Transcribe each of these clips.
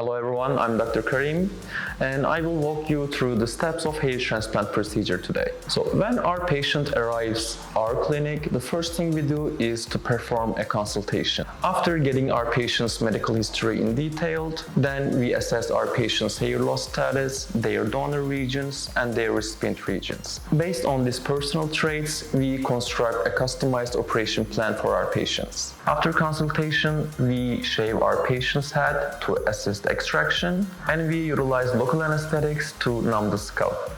Hello everyone, I'm Dr. Karim and I will walk you through the steps of hair transplant procedure today. So when our patient arrives our clinic, the first thing we do is to perform a consultation. After getting our patient's medical history in detail, then we assess our patient's hair loss status, their donor regions and their recipient regions. Based on these personal traits, we construct a customized operation plan for our patients. After consultation, we shave our patient's head to assist extraction, and we utilize local anesthetics to numb the scalp.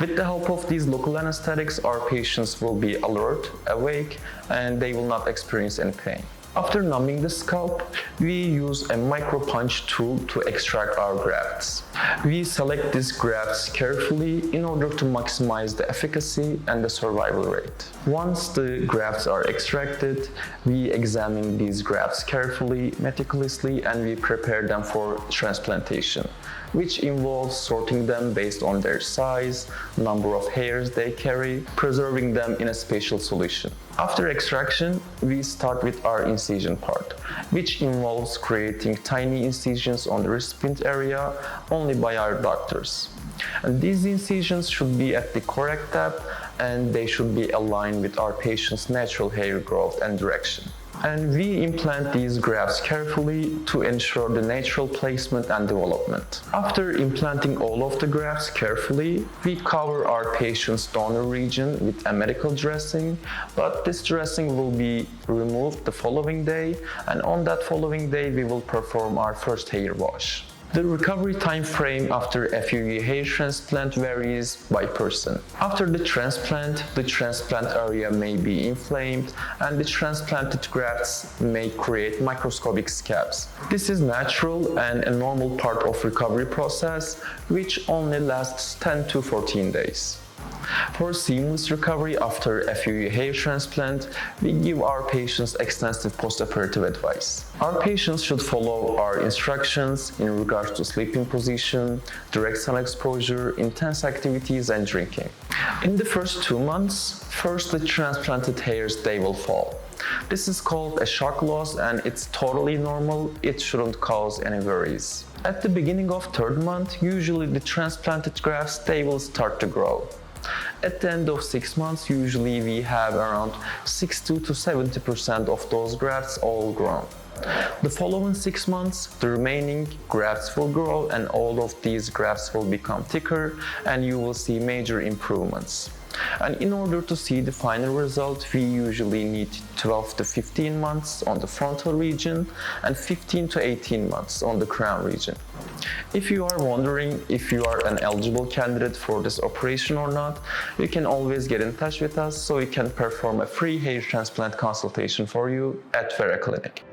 With the help of these local anesthetics, our patients will be alert, awake, and they will not experience any pain. After numbing the scalp, we use a micro-punch tool to extract our grafts. We select these grafts carefully in order to maximize the efficacy and the survival rate. Once the grafts are extracted, we examine these grafts carefully, meticulously, and we prepare them for transplantation, which involves sorting them based on their size, number of hairs they carry, preserving them in a special solution. After extraction, we start with our incision part, which involves creating tiny incisions on the recipient area only by our doctors. And these incisions should be at the correct depth and they should be aligned with our patient's natural hair growth and direction. And we implant these grafts carefully to ensure the natural placement and development. After implanting all of the grafts carefully, we cover our patient's donor region with a medical dressing, but this dressing will be removed the following day, and on that following day we will perform our first hair wash. The recovery time frame after FUE hair transplant varies by person. After the transplant area may be inflamed and the transplanted grafts may create microscopic scabs. This is natural and a normal part of recovery process, which only lasts 10 to 14 days. For seamless recovery after FUE hair transplant, we give our patients extensive postoperative advice. Our patients should follow our instructions in regards to sleeping position, direct sun exposure, intense activities, and drinking. In the first 2 months, first the transplanted hairs they will fall. This is called a shock loss and it's totally normal, it shouldn't cause any worries. At the beginning of 3rd month, usually the transplanted grafts they will start to grow. At the end of 6 months, usually we have around 60 to 70% of those grafts all grown. The following 6 months, the remaining grafts will grow and all of these grafts will become thicker and you will see major improvements. And in order to see the final result, we usually need 12 to 15 months on the frontal region and 15 to 18 months on the crown region. If you are wondering if you are an eligible candidate for this operation or not, you can always get in touch with us so we can perform a free hair transplant consultation for you at Vera Clinic.